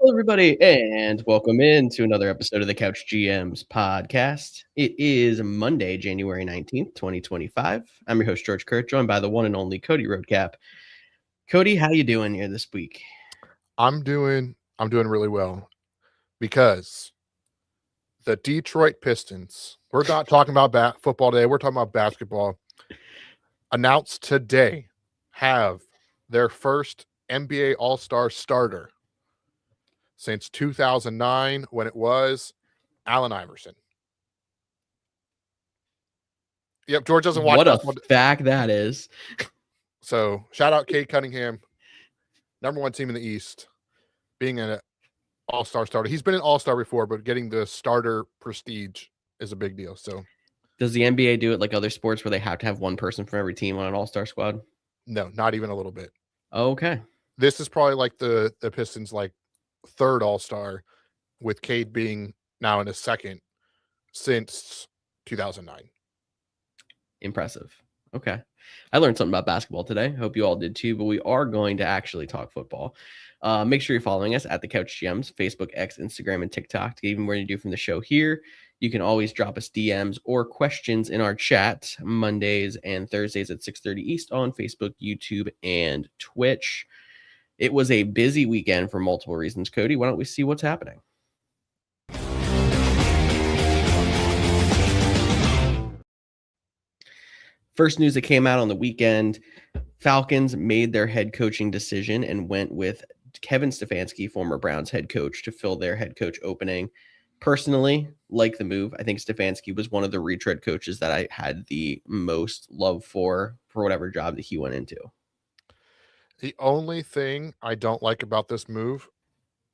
Hello, everybody, and welcome in to another episode of the Couch GMs podcast. It is Monday, January 19th, 2025. I'm your host, George Kurt, joined by the one and only Cody Roadcap. Cody, how you doing here this week? I'm doing really well because the Detroit Pistons, we're not talking about football today, we're talking about basketball, announced today have their first NBA All-Star starter since 2009 when it was Allen Iverson. Yep, George doesn't watch What a basketball. fact that is. So shout out Cade Cunningham, number one team in the East, being an All-Star starter. He's been an All-Star before, but getting the starter prestige is a big deal. So does the NBA do it like other sports where they have to have one person from every team on an all-star squad? No, not even a little bit. Okay. This is probably like the Pistons like third All-Star, with Cade being now in his second since 2009. Impressive. Okay. I learned something about basketball today. Hope you all did too, but we are going to actually talk football. Make sure you're following us at the Couch GMs, Facebook, X, Instagram, and TikTok to get even more to do from the show here. You can always drop us DMs or questions in our chat Mondays and Thursdays at 6:30 East on Facebook, YouTube, and Twitch. It was a busy weekend for multiple reasons. Cody, why don't we see what's happening? First news that came out on the weekend, Falcons made their head coaching decision and went with Kevin Stefanski, former Browns head coach, to fill their head coach opening. Personally, like the move. I think Stefanski was one of the retread coaches that I had the most love for whatever job that he went into. The only thing I don't like about this move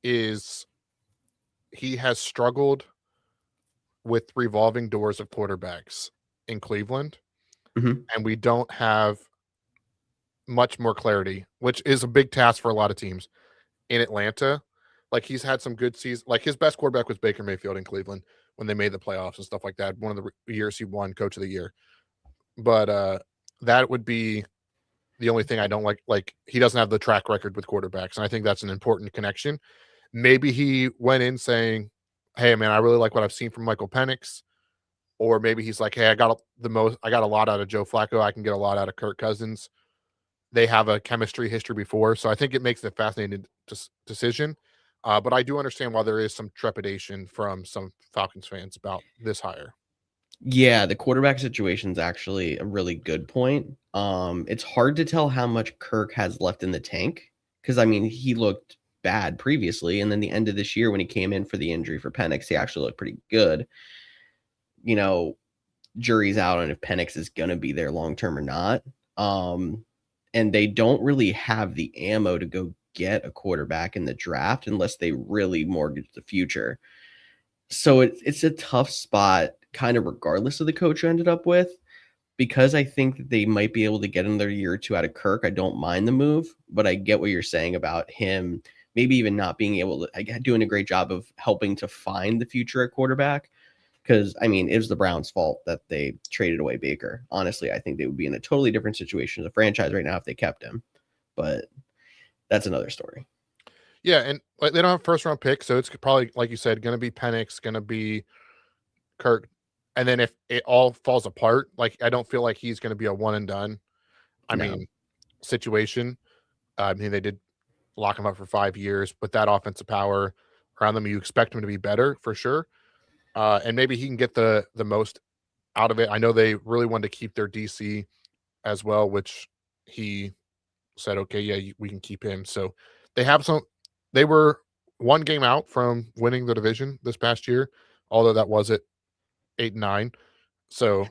is he has struggled with revolving doors of quarterbacks in Cleveland, and we don't have much more clarity, which is a big task for a lot of teams. In Atlanta, like he's had some good seasons. Like his best quarterback was Baker Mayfield in Cleveland when they made the playoffs and stuff like that. One of the years he won Coach of the Year. But that would be the only thing I don't like. Like he doesn't have the track record with quarterbacks, and I think that's an important connection. Maybe he went in saying, "Hey, man, I really like what I've seen from Michael Penix," or maybe he's like, "Hey, I got a lot out of Joe Flacco. I can get a lot out of Kirk Cousins." They have a chemistry history before, so I think it makes it a fascinating decision. But I do understand why there is some trepidation from some Falcons fans about this hire. Yeah, the quarterback situation is actually a really good point. It's hard to tell how much Kirk has left in the tank because, I mean, he looked bad previously, and then the end of this year when he came in for the injury for Penix, he actually looked pretty good. You know, jury's out on if Penix is going to be there long-term or not. And they don't really have the ammo to go get a quarterback in the draft unless they really mortgage the future. So it's a tough spot, kind of regardless of the coach you ended up with, because I think that they might be able to get another year or two out of Kirk. I don't mind the move, but I get what you're saying about him maybe even not being able to doing a great job of helping to find the future at quarterback. Because, I mean, it was the Browns' fault that they traded away Baker. Honestly, I think they would be in a totally different situation as a franchise right now if they kept him. But that's another story. Yeah, and like they don't have first round pick, so it's probably, like you said, going to be Penix, going to be Kirk, and then if it all falls apart, like I don't feel like he's going to be a one and done. I mean, situation. I mean, they did lock him up for 5 years, but that offensive power around them, you expect him to be better for sure. And maybe he can get the most out of it. I know they really wanted to keep their DC as well, which he said, okay, yeah, we can keep him. So they were one game out from winning the division this past year, although that was at 8-9. So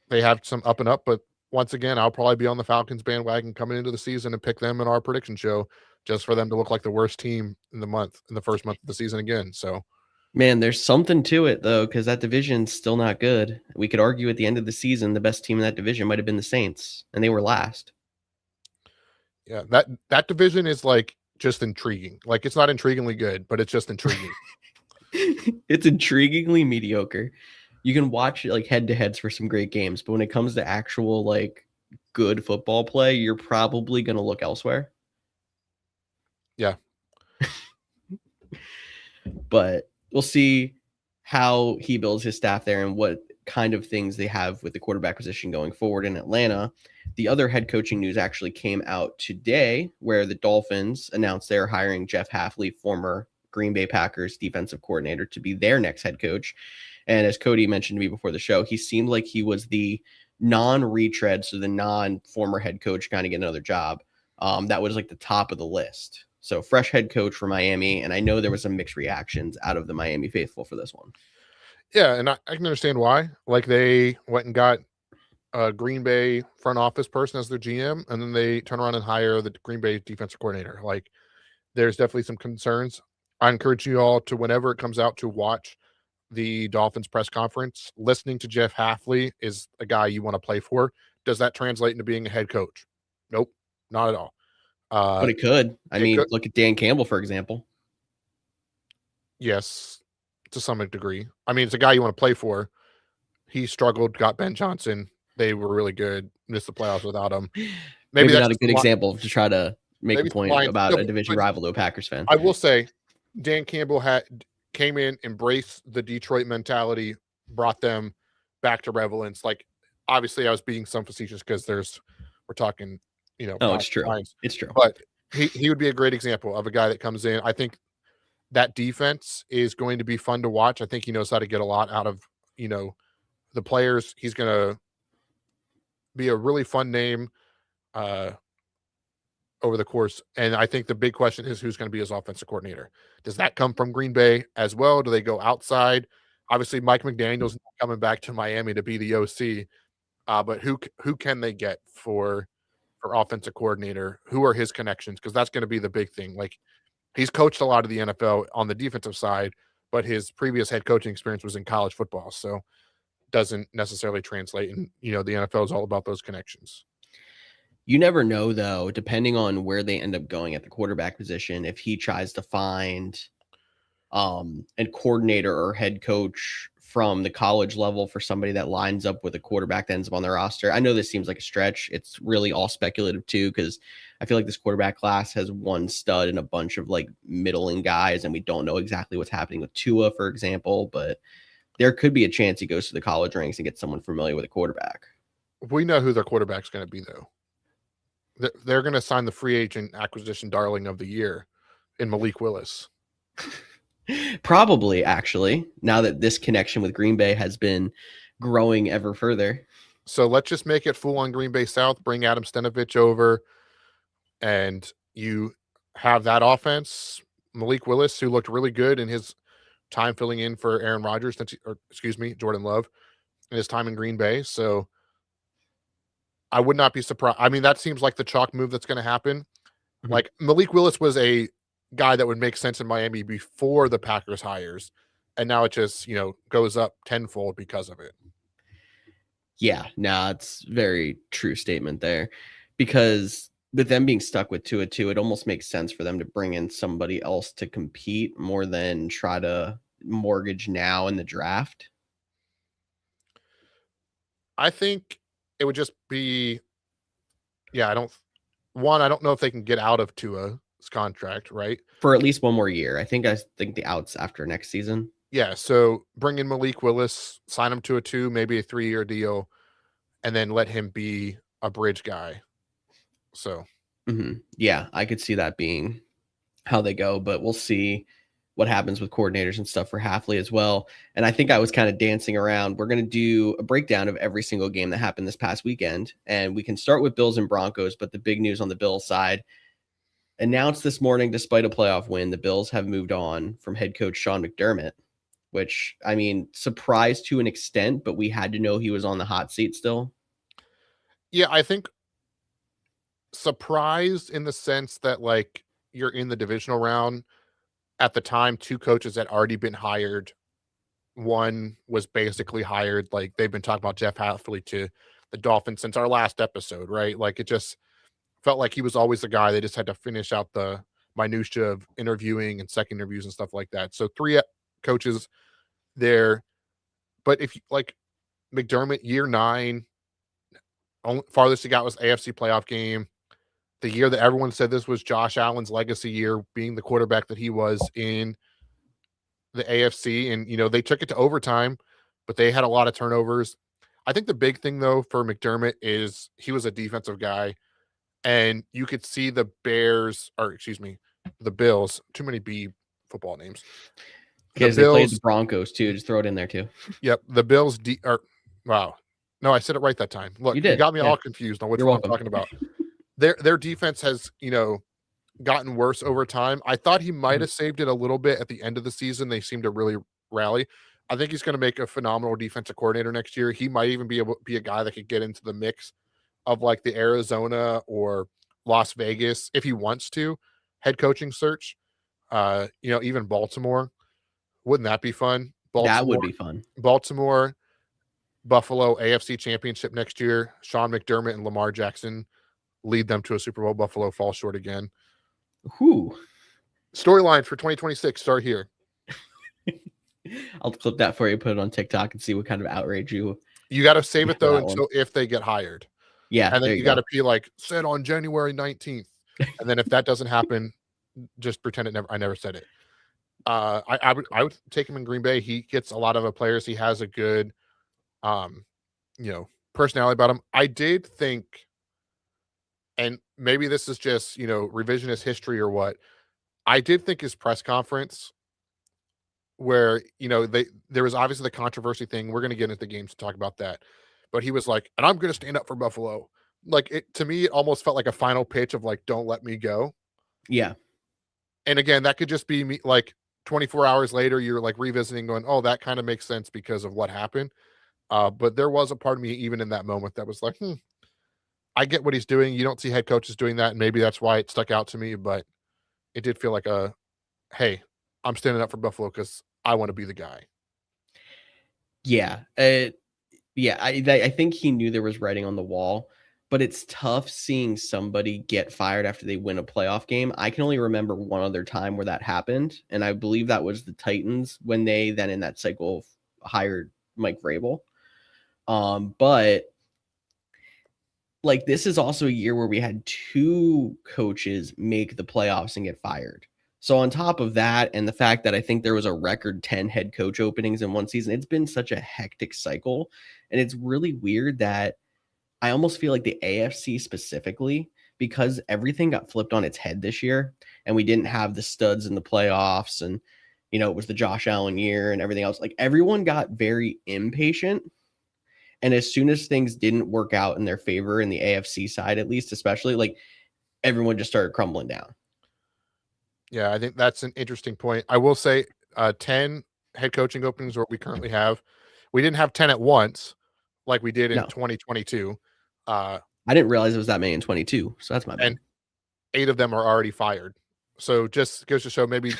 they have some up and up, but once again, I'll probably be on the Falcons bandwagon coming into the season and pick them in our prediction show just for them to look like the worst team in the first month of the season again. So, man, there's something to it though, because that division's still not good. We could argue at the end of the season, the best team in that division might have been the Saints, and they were last. Yeah, that division is like just intriguing. Like it's not intriguingly good, but it's just intriguing. It's intriguingly mediocre. You can watch like head-to-heads for some great games, but when it comes to actual like good football play, you're probably going to look elsewhere. Yeah. But we'll see how he builds his staff there and what kind of things they have with the quarterback position going forward in Atlanta. The other head coaching news actually came out today where the Dolphins announced they're hiring Jeff Hafley, former Green Bay Packers defensive coordinator, to be their next head coach. And as Cody mentioned to me before the show, he seemed like he was the non-retread, so the non-former head coach kind of get another job. That was like the top of the list. So fresh head coach for Miami, and I know there was some mixed reactions out of the Miami faithful for this one. Yeah, and I can understand why. Like they went and got a Green Bay front office person as their GM, and then they turn around and hire the Green Bay defensive coordinator. Like there's definitely some concerns. I encourage you all to, whenever it comes out, to watch the Dolphins press conference. Listening to Jeff Hafley is a guy you want to play for. Does that translate into being a head coach? Nope, not at all. But it could. I mean, look at Dan Campbell, for example. Yes, to some degree. I mean, it's a guy you want to play for. He struggled, got Ben Johnson. They were really good, missed the playoffs without him. Maybe not a good example to try to make a point about a division but rival to a Packers fan. I will say Dan Campbell came in, embraced the Detroit mentality, brought them back to relevance. Like, obviously, I was being some facetious because we're talking, Oh, it's true. It's true. But he would be a great example of a guy that comes in. I think that defense is going to be fun to watch. I think he knows how to get a lot out of, the players. He's going to be a really fun name over the course. And I think the big question is who's going to be his offensive coordinator. Does that come from Green Bay as well? Do they go outside? Obviously, Mike McDaniel's not coming back to Miami to be the OC. But who can they get for offensive coordinator? Who are his connections? Because that's going to be the big thing. Like, he's coached a lot of the NFL on the defensive side, but his previous head coaching experience was in college football. So doesn't necessarily translate. And, the NFL is all about those connections. You never know, though, depending on where they end up going at the quarterback position, if he tries to find a coordinator or head coach from the college level for somebody that lines up with a quarterback that ends up on their roster. I know this seems like a stretch. It's really all speculative too, because I feel like this quarterback class has one stud and a bunch of like middling guys, and we don't know exactly what's happening with Tua, for example, but there could be a chance he goes to the college ranks and gets someone familiar with a quarterback. We know who their quarterback's going to be, though. They're going to sign the free agent acquisition darling of the year in Malik Willis. Probably, actually, now that this connection with Green Bay has been growing ever further. So let's just make it full on Green Bay South, bring Adam Stenavich over, and you have that offense. Malik Willis, who looked really good in his time filling in for Aaron Rodgers, Jordan Love, in his time in Green Bay. So I would not be surprised. I mean, that seems like the chalk move that's going to happen. Mm-hmm. Like, Malik Willis was a guy that would make sense in Miami before the Packers hires, and now it just goes up tenfold because of it. Yeah, no, it's very true statement there, because with them being stuck with Tua too, it almost makes sense for them to bring in somebody else to compete more than try to mortgage now in the draft. I think it would just be, I don't know if they can get out of Tua's contract, right? For at least one more year. I think the out's after next season. Yeah, so bring in Malik Willis, sign him to a 2, maybe a 3-year deal, and then let him be a bridge guy. So, yeah, I could see that being how they go, but we'll see what happens with coordinators and stuff for Hafley as well. And I think I was kind of dancing around. We're going to do a breakdown of every single game that happened this past weekend, and we can start with Bills and Broncos, but the big news on the Bills side, announced this morning, despite a playoff win, the Bills have moved on from head coach Sean McDermott, which, I mean, surprised to an extent, but we had to know he was on the hot seat still. Yeah, I think surprised in the sense that, like, you're in the divisional round. At the time, 2 coaches had already been hired. One was basically hired. Like, they've been talking about Jeff Hafley to the Dolphins since our last episode, right? Like, it just felt like he was always the guy. They just had to finish out the minutia of interviewing and second interviews and stuff like that. So 3 coaches there. But if you like McDermott, year 9, farthest he got was AFC playoff game. The year that everyone said this was Josh Allen's legacy year, being the quarterback that he was in. the AFC, and they took it to overtime, but they had a lot of turnovers. I think the big thing though for McDermott is he was a defensive guy, and you could see the Bills. Too many B football names. The Because they played the Bills. Broncos too. Just throw it in there too. Yep, the Bills. Wow, no, I said it right that time. Look, You you did. got me Yeah. all confused on which You're one I'm welcome. talking about. Their defense has gotten worse over time. I thought he might have saved it a little bit at the end of the season. They seem to really rally. I think he's going to make a phenomenal defensive coordinator next year. He might even be able to be a guy that could get into the mix of like the Arizona or Las Vegas if he wants to head coaching search. Even Baltimore. Wouldn't that be fun? That would be fun. Baltimore, Buffalo AFC Championship next year. Sean McDermott and Lamar Jackson lead them to a Super Bowl. Buffalo falls short again. Whew. Storylines for 2026 start here. I'll clip that for you, put it on TikTok, and see what kind of outrage you got to save it though that until if they get hired. Yeah, and then there you got to be like said on January 19th, and then if that doesn't happen, just pretend I never said it. I would take him in Green Bay. He gets a lot of the players. He has a good, personality about him. I did think, and maybe this is just revisionist history or what. I did think his press conference, where there was obviously the controversy thing. We're going to get into the games to talk about that, but he was like, "And I'm going to stand up for Buffalo." Like to me, it almost felt like a final pitch of like, "Don't let me go." Yeah. And again, that could just be me. Like 24 hours later, you're like revisiting, going, "Oh, that kind of makes sense because of what happened." But there was a part of me, even in that moment, that was like, I get what he's doing. You don't see head coaches doing that, and maybe that's why it stuck out to me. But it did feel like hey, I'm standing up for Buffalo because I want to be the guy. Yeah. Yeah. I think he knew there was writing on the wall, but it's tough seeing somebody get fired after they win a playoff game. I can only remember one other time where that happened, and I believe that was the Titans when they then in that cycle hired Mike Vrabel. But like this is also a year where we had two coaches make the playoffs and get fired. So on top of that, and the fact that I think there was a record 10 head coach openings in one season, it's been such a hectic cycle. And it's really weird that I almost feel like the AFC specifically, because everything got flipped on its head this year, and we didn't have the studs in the playoffs, and it was the Josh Allen year and everything else. Like everyone got very impatient. And as soon as things didn't work out in their favor in the AFC side, at least, especially, like everyone just started crumbling down. Yeah, I think that's an interesting point. I will say 10 head coaching openings what we currently have. We didn't have 10 at once like we did in 2022. I didn't realize it was that many in 22, so that's my bad. And 8 of them are already fired. So just goes to show maybe,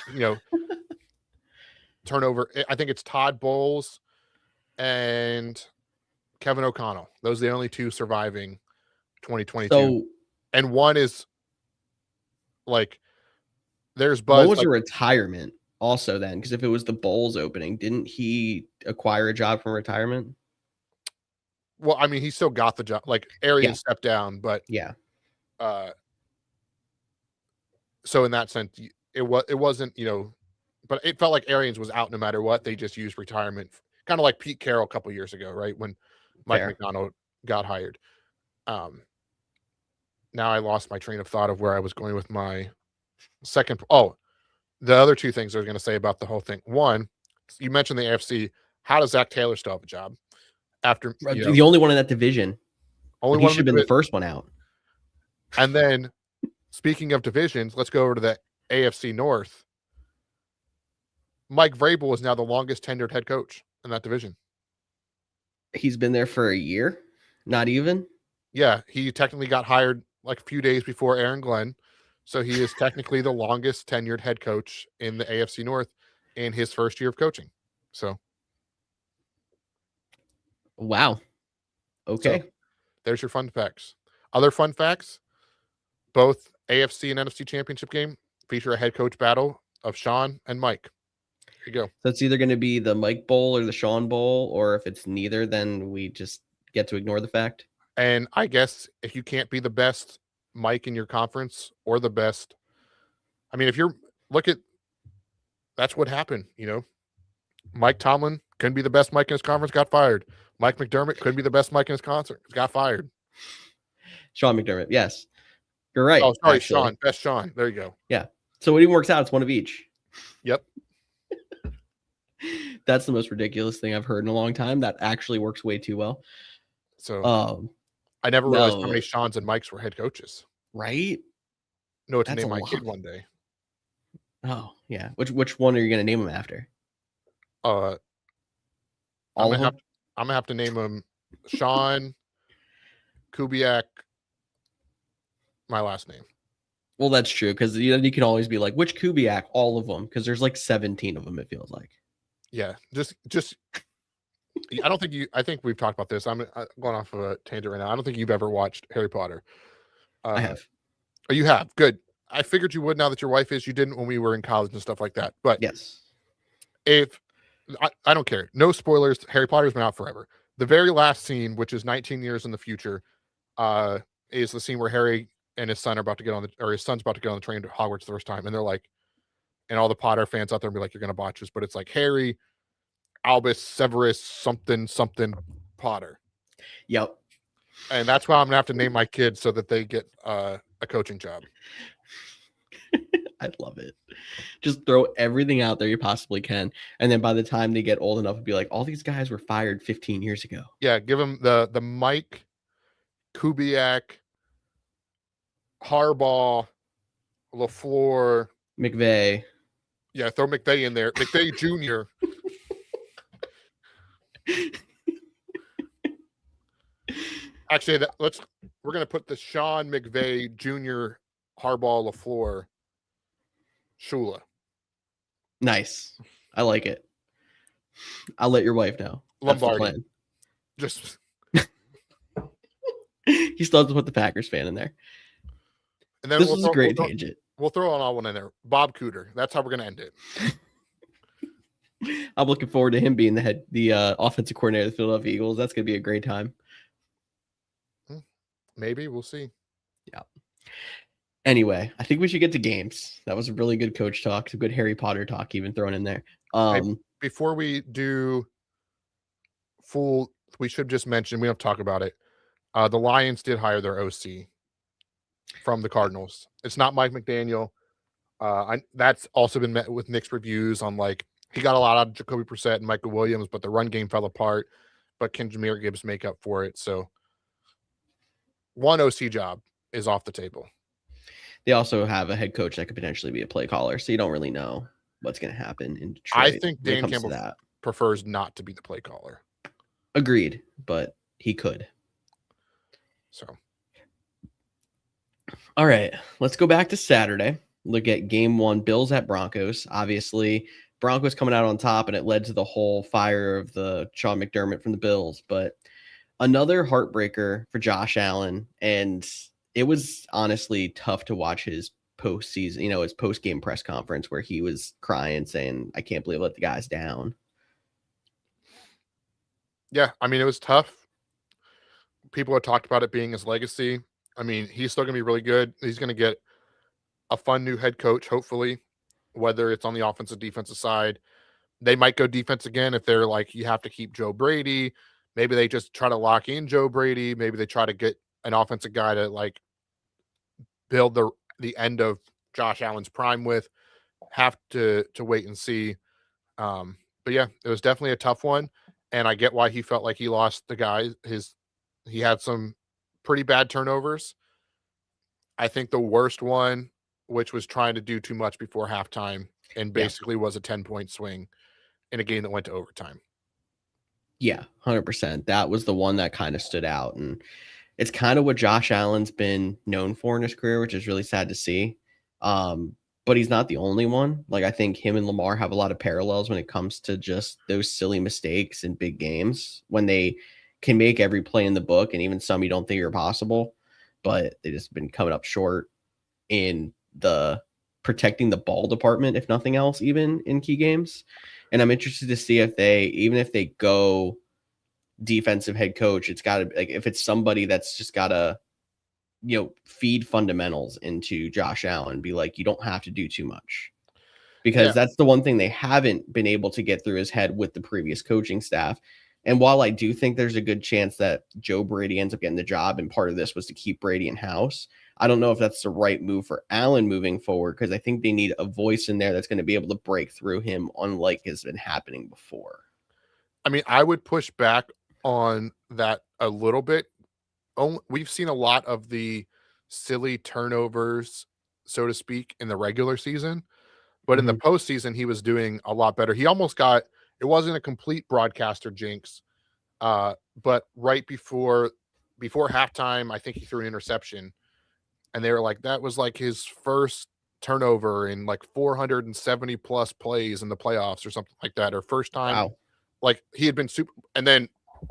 turnover. I think it's Todd Bowles and Kevin O'Connell. Those are the only 2 surviving 2022. So, and one is like, there's Buzz. What was a retirement also then? Because if it was the Bowles opening, didn't he acquire a job from retirement? Well, I mean, he still got the job. Like Arians stepped down, but yeah. So in that sense, it wasn't, but it felt like Arians was out no matter what. They just used retirement, kind of like Pete Carroll a couple years ago, right? When Mike McDonald got hired. Now I lost my train of thought of where I was going with my second. Oh, the other 2 things I was going to say about the whole thing. One, you mentioned the AFC. How does Zach Taylor still have a job after the only one in that division? Only he should have been the first one out. And then, speaking of divisions, let's go over to the AFC North. Mike Vrabel is now the longest tenured head coach in that division. He's been there for a year, not even. Yeah, he technically got hired like a few days before Aaron Glenn. So he is technically the longest tenured head coach in the AFC North in his first year of coaching. So. Wow. Okay. So, there's your fun facts. Other fun facts, both AFC and NFC championship game feature a head coach battle of Sean and Mike. Here you go. So it's either going to be the Mike Bowl or the Sean Bowl, or if it's neither, then we just get to ignore the fact. And I guess if you can't be the best Mike in your conference or the best, I mean, if you're that's what happened, Mike Tomlin couldn't be the best Mike in his conference, got fired. Mike McDermott couldn't be the best Mike in his concert, got fired. Sean McDermott. Yes, you're right. Oh, sorry, Actually, Sean. Best Sean. There you go. yeah. So it even works out. It's one of each. Yep. That's the most ridiculous thing I've heard in a long time. That actually works way too well. So I never realized how many Seans and Mikes were head coaches. Right? Know what to name my kid one day. Oh, yeah. Which one are you going to name him after? I'm gonna have to name him Sean Kubiak, my last name. Well, that's true, because you can always be like, which Kubiak? All of them, because there's like 17 of them, it feels like. Yeah, just I think we've talked about this. I'm going off of a tangent right now. I don't think you've ever watched Harry Potter. I have. Oh, you have? Good. I figured you would now that your wife is. You didn't when we were in college and stuff like that. But yes, if I don't care. No spoilers. Harry Potter's been out forever. The very last scene, which is 19 years in the future, is the scene where Harry and his son are about to get on his son's about to get on the train to Hogwarts the first time. And they're like, and all the Potter fans out there will be like, you're going to botch this. But it's like Harry, Albus, Severus, something Potter. Yep. And that's why I'm going to have to name my kid so that they get a coaching job. I love it. Just throw everything out there you possibly can. And then by the time they get old enough, it'll be like, all these guys were fired 15 years ago. Yeah, give them the Mike, Kubiak, Harbaugh, LaFleur, McVay. Yeah, throw McVay in there. McVay Jr. Actually, we're gonna put the Sean McVay Jr. Harbaugh LaFleur Shula. Nice. I like it. I'll let your wife know. That's Lombardi. the plan. Just he still has to put the Packers fan in there. And then this is a great tangent. We'll throw on all one in there. Bob Cooter. That's how we're gonna end it. I'm looking forward to him being the offensive coordinator of the Philadelphia Eagles. That's gonna be a great time. Maybe we'll see. Yeah. Anyway, I think we should get to games. That was a really good coach talk, some good Harry Potter talk, even thrown in there. Before we do we should just mention, we don't talk about it. The Lions did hire their OC from the Cardinals. It's not Mike McDaniel. That's also been met with mixed reviews on like he got a lot out of Jacoby Brissett and Michael Williams, but the run game fell apart. But can Jahmyr Gibbs make up for it? So one OC job is off the table. They also have a head coach that could potentially be a play caller, so you don't really know what's going to happen in Detroit. I think Dan Campbell prefers not to be the play caller. Agreed, but he could. So, all right, let's go back to Saturday. Look at game 1, Bills at Broncos. Obviously, Broncos coming out on top, and it led to the whole fire of the Sean McDermott from the Bills. But another heartbreaker for Josh Allen, and it was honestly tough to watch his postseason, his post-game press conference where he was crying, saying, I can't believe I let the guys down. Yeah, I mean, it was tough. People have talked about it being his legacy. I mean, he's still going to be really good. He's going to get a fun new head coach, hopefully, whether it's on the offensive, defensive side. They might go defense again if they're like, you have to keep Joe Brady. Maybe they just try to lock in Joe Brady. Maybe they try to get an offensive guy to like build the end of Josh Allen's prime with. Have to wait and see. But yeah, it was definitely a tough one. And I get why he felt like he lost the guy. He had some pretty bad turnovers. I think the worst one, which was trying to do too much before halftime and basically was a 10-point swing in a game that went to overtime. Yeah, 100%. That was the one that kind of stood out. And it's kind of what Josh Allen's been known for in his career, which is really sad to see. But he's not the only one. Like, I think him and Lamar have a lot of parallels when it comes to just those silly mistakes in big games when they can make every play in the book and even some you don't think are possible, but they just been coming up short in the protecting the ball department, if nothing else, even in key games. And I'm interested to see if even if they go defensive head coach, it's got to, like, if it's somebody that's just got to, feed fundamentals into Josh Allen, be like, you don't have to do too much. because Yeah. that's the one thing they haven't been able to get through his head with the previous coaching staff. And while I do think there's a good chance that Joe Brady ends up getting the job, and part of this was to keep Brady in house, I don't know if that's the right move for Allen moving forward, because I think they need a voice in there that's going to be able to break through him, unlike has been happening before. I mean, I would push back on that a little bit. We've seen a lot of the silly turnovers, so to speak, in the regular season. But in the Mhm. postseason, he was doing a lot better. He almost got it wasn't a complete broadcaster jinx, but right before halftime, I think he threw an interception, and they were like, that was like his first turnover in like 470 plus plays in the playoffs or something like that, or first time. Wow. Like he had been super, and then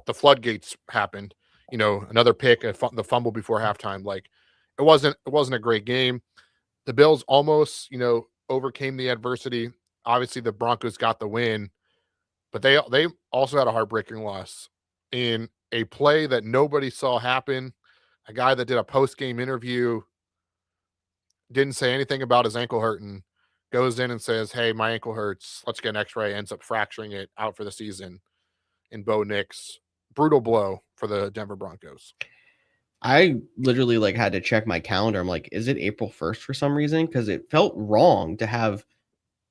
the floodgates happened. Another pick, the fumble before halftime. Like it wasn't a great game. The Bills almost, overcame the adversity. Obviously, the Broncos got the win, but they also had a heartbreaking loss in a play that nobody saw happen. A guy that did a post game interview didn't say anything about his ankle hurting. Goes in and says, "Hey, my ankle hurts. Let's get an X-ray." Ends up fracturing it, out for the season. In Bo Nix, brutal blow for the Denver Broncos. I literally had to check my calendar. I'm like, is it April 1st for some reason? Because it felt wrong to have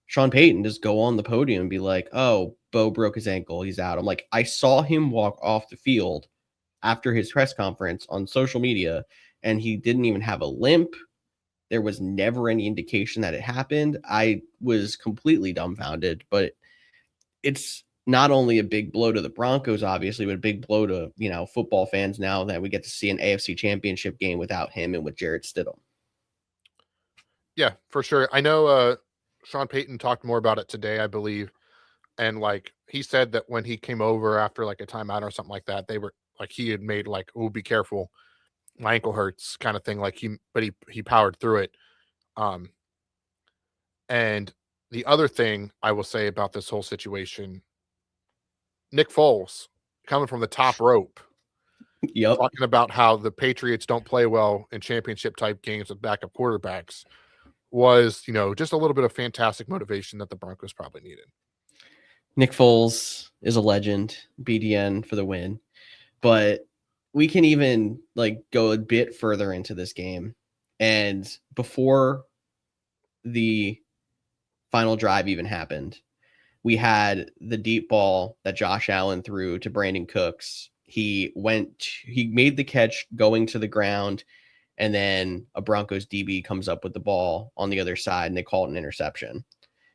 Sean Payton just go on the podium and be like, oh, Bo broke his ankle. He's out. I'm like, I saw him walk off the field after his press conference on social media, and he didn't even have a limp. There was never any indication that it happened. I was completely dumbfounded, but it's not only a big blow to the Broncos, obviously, but a big blow to, football fans now that we get to see an AFC championship game without him and with Jarrett Stidham. Yeah, for sure. I know Sean Payton talked more about it today, I believe. And he said that when he came over after a timeout or something like that, they were he had made oh, be careful, my ankle hurts kind of thing. But he powered through it. Um, and the other thing I will say about this whole situation, Nick Foles coming from the top rope, Yep. talking about how the Patriots don't play well in championship type games with backup quarterbacks was, just a little bit of fantastic motivation that the Broncos probably needed. Nick Foles is a legend, BDN for the win. But we can even go a bit further into this game. And before the final drive even happened, we had the deep ball that Josh Allen threw to Brandon Cooks. He made the catch going to the ground, and then a Broncos DB comes up with the ball on the other side, and they call it an interception.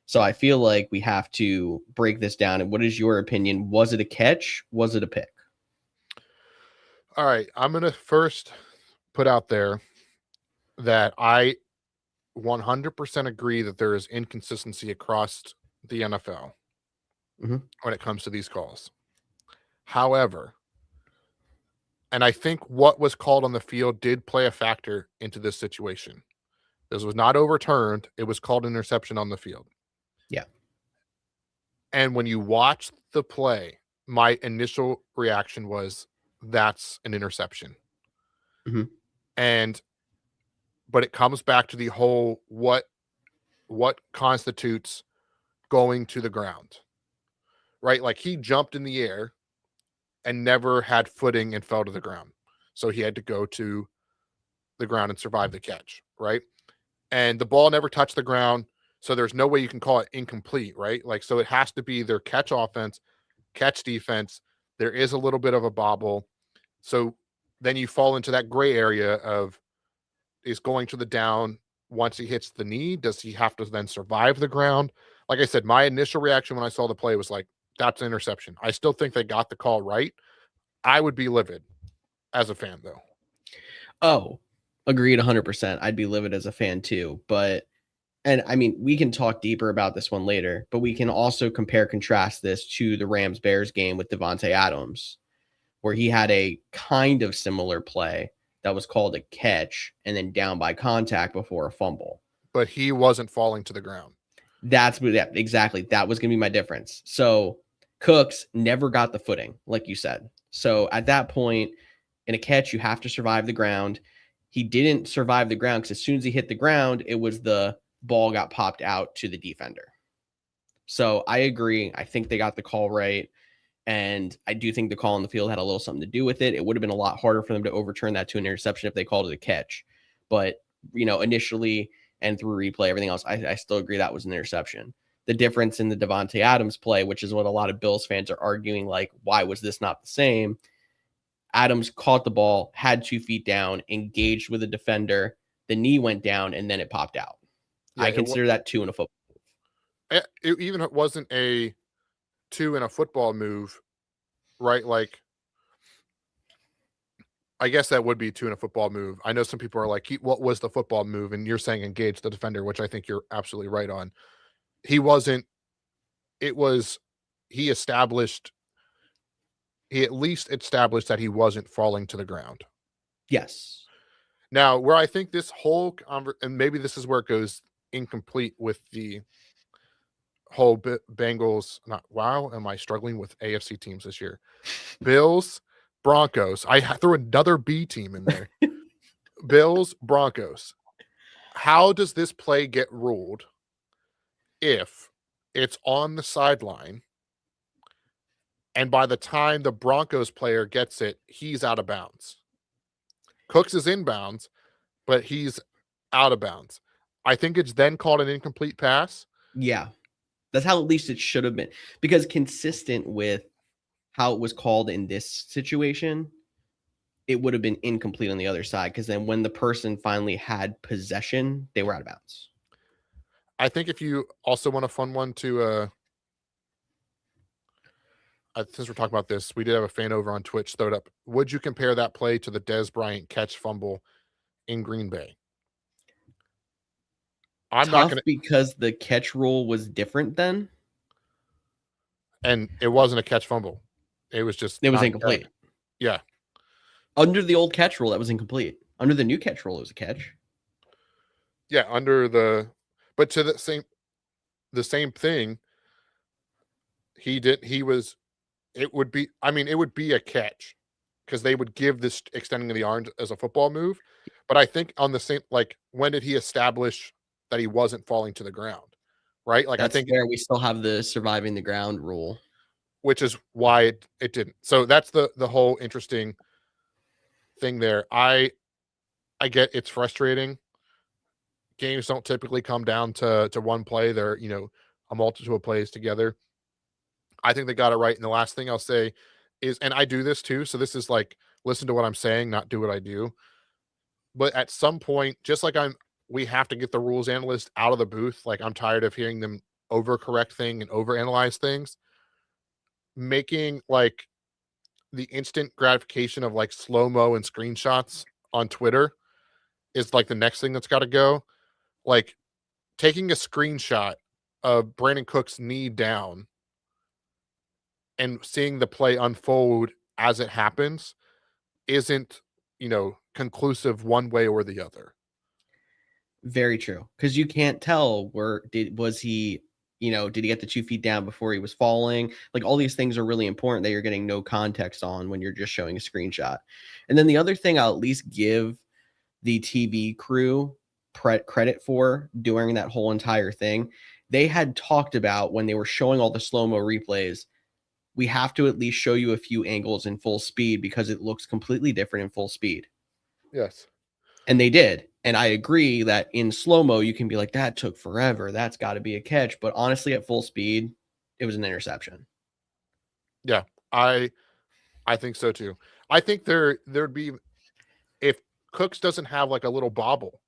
So I feel like we have to break this down. And what is your opinion? Was it a catch? Was it a pick? All right. I'm going to first put out there that I 100% agree that there is inconsistency across the NFL when it comes to these calls. However, and I think what was called on the field did play a factor into this situation. This was not overturned. It was called an interception on the field. Yeah. And when you watch the play, my initial reaction was, that's an interception. But it comes back to the whole what constitutes going to the ground, right? Like he jumped in the air and never had footing and fell to the ground. So he had to go to the ground and survive the catch, right? And the ball never touched the ground. So there's no way you can call it incomplete, right? So it has to be their catch offense, catch defense. There is a little bit of a bobble. So then you fall into that gray area of, is going to the down once he hits the knee? Does he have to then survive the ground? Like I said, my initial reaction when I saw the play was that's an interception. I still think they got the call right. I would be livid as a fan, though. Oh, agreed 100%. I'd be livid as a fan too. And I mean, we can talk deeper about this one later, but we can also contrast this to the Rams-Bears game with Devontae Adams, where he had a kind of similar play that was called a catch and then down by contact before a fumble. But he wasn't falling to the ground. Exactly. That was going to be my difference. So Cooks never got the footing, like you said. So at that point, in a catch, you have to survive the ground. He didn't survive the ground because as soon as he hit the ground, it was the ball got popped out to the defender. So I agree. I think they got the call right. And I do think the call on the field had a little something to do with it. It would have been a lot harder for them to overturn that to an interception if they called it a catch. But, initially and through replay, everything else, I still agree that was an interception. The difference in the Davante Adams play, which is what a lot of Bills fans are arguing, like, why was this not the same? Adams caught the ball, had 2 feet down, engaged with a defender. The knee went down, and then it popped out. Yeah, I consider that 2 in a football. it wasn't a 2 in a football move, right? Like, I guess that would be 2 in a football move. I know some people are like, what was the football move? And you're saying engage the defender, which I think you're absolutely right on. He wasn't, it was, he at least established that he wasn't falling to the ground. Yes. Now, where I think this whole, and maybe this is where it goes incomplete with the whole Bengals, wow, am I struggling with AFC teams this year? Bills, Broncos. I threw another B team in there. Bills, Broncos. How does this play get ruled if it's on the sideline and by the time the Broncos player gets it, he's out of bounds? Cooks is inbounds, but he's out of bounds. I think it's then called an incomplete pass. Yeah. That's how at least it should have been. Because consistent with how it was called in this situation, it would have been incomplete on the other side. Because then when the person finally had possession, they were out of bounds. I think if you also want a fun one to, since we're talking about this, we did have a fan over on Twitch throw it up. Would you compare that play to the Dez Bryant catch fumble in Green Bay? I'm Tough not going to, because the catch rule was different then. and it wasn't a catch fumble. It was just, it was incomplete. Yeah. Under the old catch rule, that was incomplete. Under the new catch rule, it was a catch. Yeah, but to the same thing, it would be a catch because they would give this extending of the arms as a football move. But I think on the same, like, when did he establish that he wasn't falling to the ground? Right? Like, That's I think where we still have the surviving the ground rule, which is why it didn't. So that's the whole interesting thing there. I get it's frustrating. Games don't typically come down to one play. They're, a multitude of plays together. I think they got it right. And the last thing I'll say is, and I do this too, so this is like, listen to what I'm saying, not do what I do. But at some point, just like we have to get the rules analyst out of the booth. Like, I'm tired of hearing them overcorrect thing and overanalyze things. Making like the instant gratification of like slow-mo and screenshots on Twitter is like the next thing that's got to go. Like, taking a screenshot of Brandon Cook's knee down and seeing the play unfold as it happens isn't, conclusive one way or the other. Very true. Because you can't tell was he, did he get the 2 feet down before he was falling? Like, all these things are really important that you're getting no context on when you're just showing a screenshot. And then the other thing I'll at least give the TV crew credit for during that whole entire thing, they had talked about when they were showing all the slow-mo replays, we have to at least show you a few angles in full speed because it looks completely different in full speed. Yes. And they did. And I agree that in slow-mo, you can be like, that took forever. That's got to be a catch. But honestly, at full speed, it was an interception. Yeah, I think so too. I think there'd be, if Cooks doesn't have like a little bobble,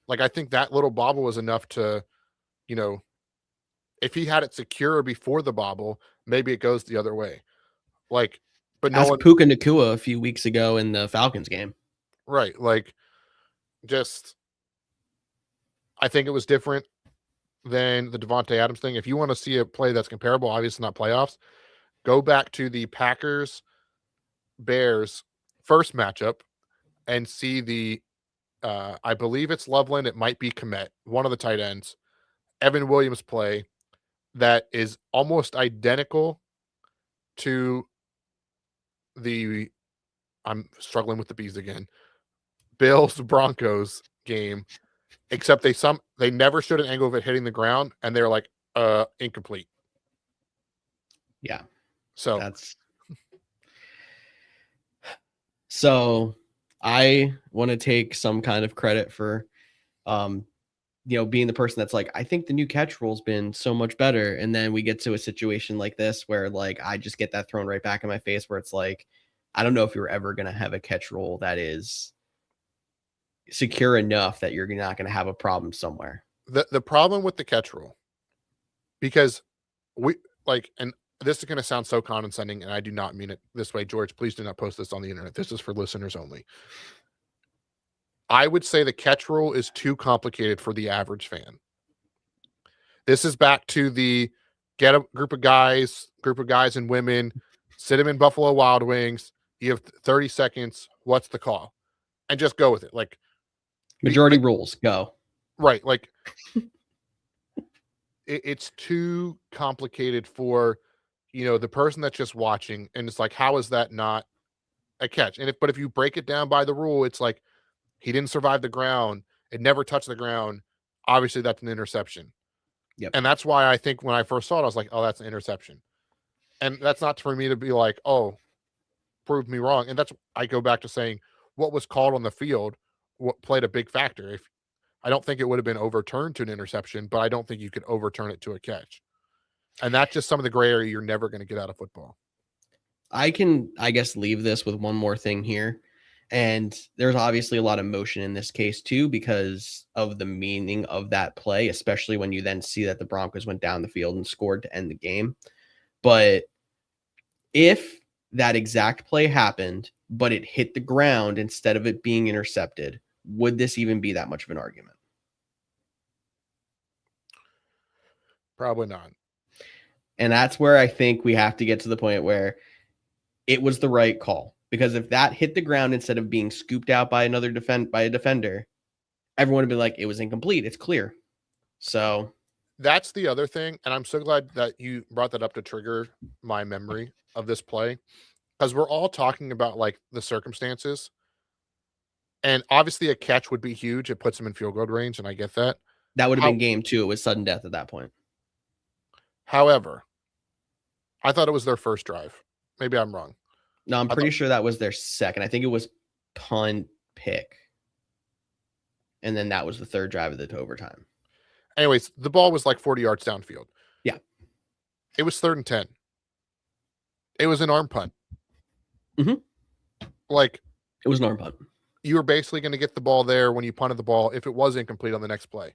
like, I think that little bobble was enough to, if he had it secure before the bobble, maybe it goes the other way. Like, but no Ask one, Puka Nacua a few weeks ago in the Falcons game. right? Like, just, I think it was different than the Davante Adams thing. If you want to see a play that's comparable, obviously not playoffs, go back to the Packers Bears first matchup and see the I believe it's Loveland, it might be Komet, one of the tight ends, Evan Williams play that is almost identical to the, I'm struggling with the Bees again, Bills Broncos game except they never showed an angle of it hitting the ground, and they're like, incomplete. Yeah. So I want to take some kind of credit for, being the person that's like, I think the new catch rule's been so much better. And then we get to a situation like this where like, I just get that thrown right back in my face where it's like, I don't know if you're ever going to have a catch rule that is secure enough that you're not going to have a problem somewhere. The problem with the catch rule, because and this is going to sound so condescending, and I do not mean it this way, George, please do not post this on the internet. This is for listeners only. I would say the catch rule is too complicated for the average fan. This is back to the get a group of guys and women, sit them in Buffalo Wild Wings. You have 30 seconds. What's the call? And just go with it. Like majority rules, go. Right. Like it's too complicated for, the person that's just watching. And it's like, how is that not a catch? But if you break it down by the rule, it's like, he didn't survive the ground. It never touched the ground. Obviously, that's an interception. Yep. And that's why I think when I first saw it, I was like, oh, that's an interception. And that's not for me to be like, oh, prove me wrong. And I go back to saying what was called on the field, what played a big factor. If I don't think it would have been overturned to an interception, but I don't think you could overturn it to a catch. And that's just some of the gray area you're never going to get out of football. I can, I guess, leave this with one more thing here. And there's obviously a lot of motion in this case too, because of the meaning of that play, especially when you then see that the Broncos went down the field and scored to end the game. But if that exact play happened, but it hit the ground instead of it being intercepted, would this even be that much of an argument? Probably not. And that's where I think we have to get to the point where it was the right call. Because if that hit the ground instead of being scooped out by a defender, everyone would be like, it was incomplete. It's clear. So that's the other thing. And I'm so glad that you brought that up to trigger my memory of this play, because we're all talking about like the circumstances. And obviously a catch would be huge. It puts them in field goal range. And I get that. That would have been game 2. It was sudden death at that point. However, I thought it was their first drive. Maybe I'm wrong. No, I'm pretty sure that was their second. I think it was punt, pick. And then that was the third drive of the overtime. Anyways, the ball was like 40 yards downfield. Yeah. It was 3rd and 10. It was an arm punt. Mm-hmm. Like, it was an arm punt. You were basically going to get the ball there when you punted the ball if it was incomplete on the next play.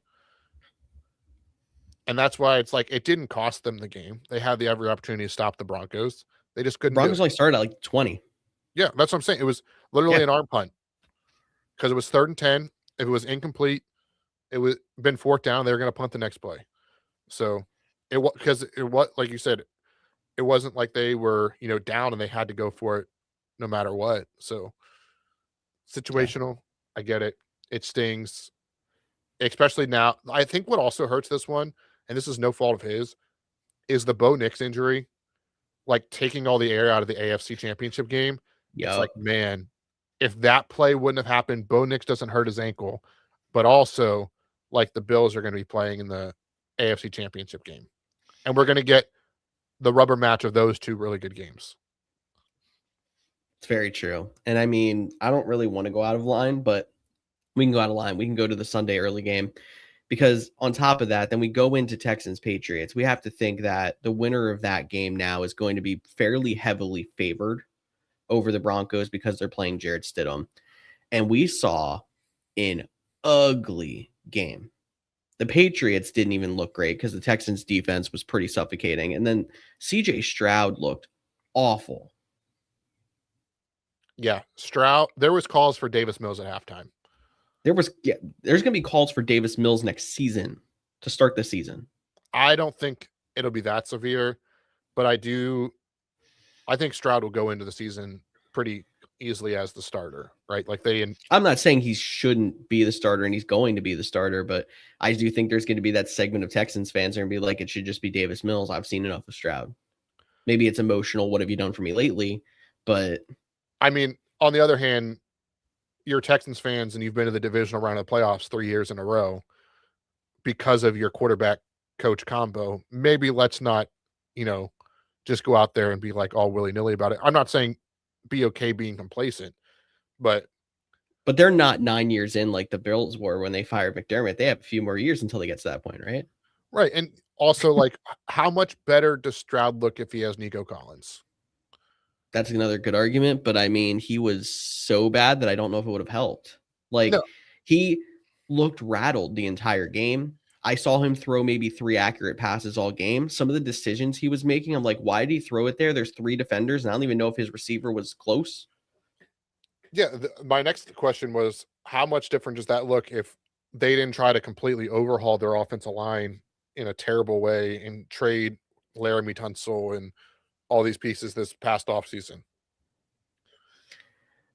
And that's why it's like it didn't cost them the game. They had every opportunity to stop the Broncos. They just couldn't. Broncos only started at like 20. Yeah, that's what I'm saying. It was literally an arm punt because it was 3rd and 10. If it was incomplete, it was been 4th down. They were going to punt the next play. So it was because it was like you said, it wasn't like they were down and they had to go for it no matter what. So situational, I get it. It stings, especially now. I think what also hurts this one, and this is no fault of his, is the Bo Nix injury. Like taking all the air out of the AFC Championship game. Yep. It's like, man, if that play wouldn't have happened, Bo Nix doesn't hurt his ankle, but also like the Bills are going to be playing in the AFC Championship game. And we're going to get the rubber match of those two really good games. It's very true. And I mean, I don't really want to go out of line, but we can go out of line. We can go to the Sunday early game. Because on top of that, then we go into Texans-Patriots. We have to think that the winner of that game now is going to be fairly heavily favored over the Broncos because they're playing Jarrett Stidham. And we saw an ugly game. The Patriots didn't even look great because the Texans' defense was pretty suffocating. And then C.J. Stroud looked awful. Yeah, Stroud. There was calls for Davis Mills at halftime. There's going to be calls for Davis Mills next season to start the season. I don't think it'll be that severe, but I think Stroud will go into the season pretty easily as the starter, right? Like I'm not saying he shouldn't be the starter and he's going to be the starter, but I do think there's going to be that segment of Texans fans and be like, it should just be Davis Mills. I've seen enough of Stroud. Maybe it's emotional. What have you done for me lately? But I mean, on the other hand, you're Texans fans and you've been to the divisional round of the playoffs 3 years in a row because of your quarterback coach combo, maybe let's not, just go out there and be like all willy-nilly about it. I'm not saying be okay being complacent, but they're not 9 years in like the Bills were when they fired McDermott. They have a few more years until they get to that point, right? right. And also, like, how much better does Stroud look if he has Nico Collins? That's another good argument, but I mean, he was so bad that I don't know if it would have helped. Like, No. he looked rattled the entire game. I saw him throw maybe 3 accurate passes all game. Some of the decisions he was making, I'm like, why did he throw it there? There's 3 defenders, and I don't even know if his receiver was close. Yeah, my next question was, how much different does that look if they didn't try to completely overhaul their offensive line in a terrible way and trade Laramie Tunsil and all these pieces this past offseason?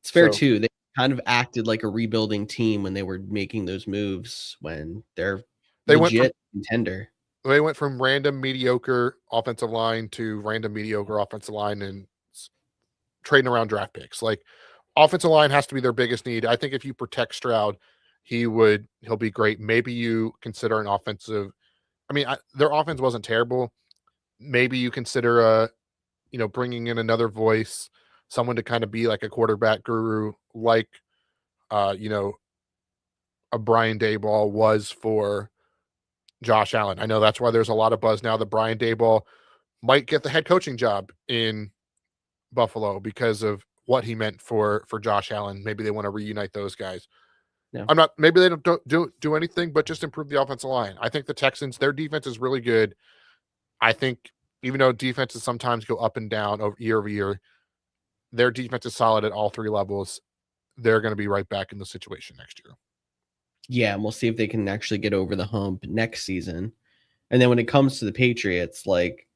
It's fair too. They kind of acted like a rebuilding team when they were making those moves when they're legit contender. They went from random mediocre offensive line to random mediocre offensive line and trading around draft picks. Like, offensive line has to be their biggest need. I think if you protect Stroud, he'll be great. Maybe you consider an offensive. I mean, their offense wasn't terrible. Maybe you consider bringing in another voice, someone to kind of be like a quarterback guru, like a Brian Daboll was for Josh Allen. I know that's why there's a lot of buzz now that Brian Daboll might get the head coaching job in Buffalo because of what he meant for Josh Allen. Maybe they want to reunite those guys. Yeah. Maybe they don't do anything, but just improve the offensive line. I think the Texans, their defense is really good. I think even though defenses sometimes go up and down year over year, their defense is solid at all 3 levels. They're going to be right back in the situation next year. Yeah, and we'll see if they can actually get over the hump next season. And then when it comes to the Patriots, like,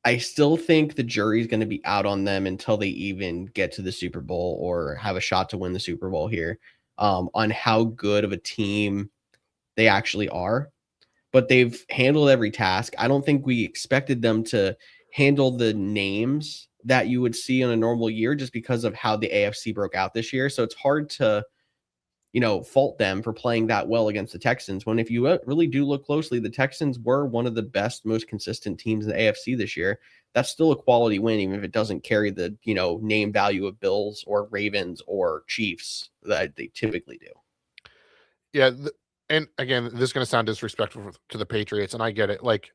I still think the jury's going to be out on them until they even get to the Super Bowl or have a shot to win the Super Bowl here, on how good of a team they actually are. But they've handled every task. I don't think we expected them to handle the names that you would see in a normal year just because of how the AFC broke out this year. So it's hard to, fault them for playing that well against the Texans, when if you really do look closely, the Texans were one of the best, most consistent teams in the AFC this year. That's still a quality win, even if it doesn't carry the, name value of Bills or Ravens or Chiefs that they typically do. Yeah. And again, this is going to sound disrespectful to the Patriots, and I get it. Like,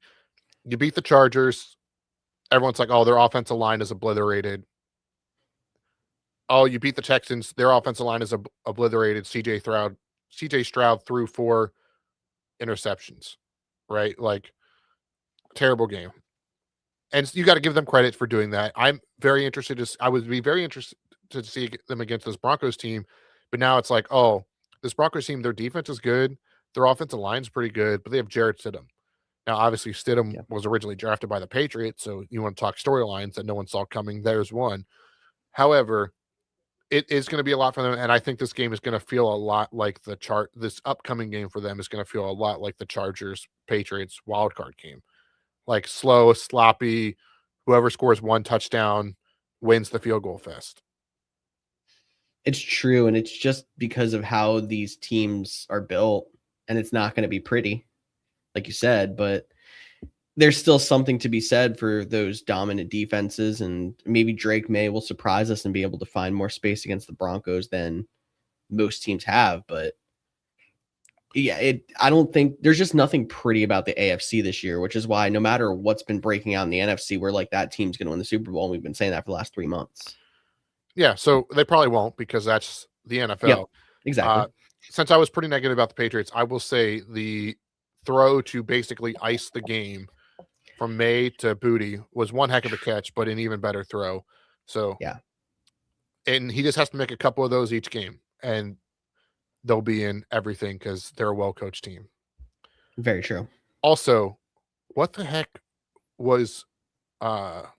you beat the Chargers. Everyone's like, oh, their offensive line is obliterated. Oh, you beat the Texans. Their offensive line is obliterated. CJ Stroud threw 4 interceptions, right? Like, terrible game. And you got to give them credit for doing that. I would be very interested to see them against this Broncos team. But now it's like, oh, this Broncos team, their defense is good. Their offensive line's pretty good, but they have Jarrett Stidham. Now, obviously, Stidham was originally drafted by the Patriots, so you want to talk storylines that no one saw coming. There's one. However, it is going to be a lot for them, and I think this game is going to feel a lot like this upcoming game for them is going to feel a lot like the Chargers-Patriots wildcard game. Like, slow, sloppy, whoever scores 1 touchdown wins the field goal fest. It's true, and it's just because of how these teams are built, and it's not going to be pretty, like you said, but there's still something to be said for those dominant defenses, and maybe Drake May will surprise us and be able to find more space against the Broncos than most teams have. But yeah, I don't think there's just nothing pretty about the AFC this year, which is why no matter what's been breaking out in the NFC, we're like, that team's going to win the Super Bowl. And we've been saying that for the last 3 months. Yeah, so they probably won't because that's the NFL. Yep, exactly. Since I was pretty negative about the Patriots, I will say the throw to basically ice the game from May to Booty was one heck of a catch, but an even better throw. So yeah, and he just has to make a couple of those each game, and they'll be in everything because they're a well-coached team. Very true. Also, what the heck was why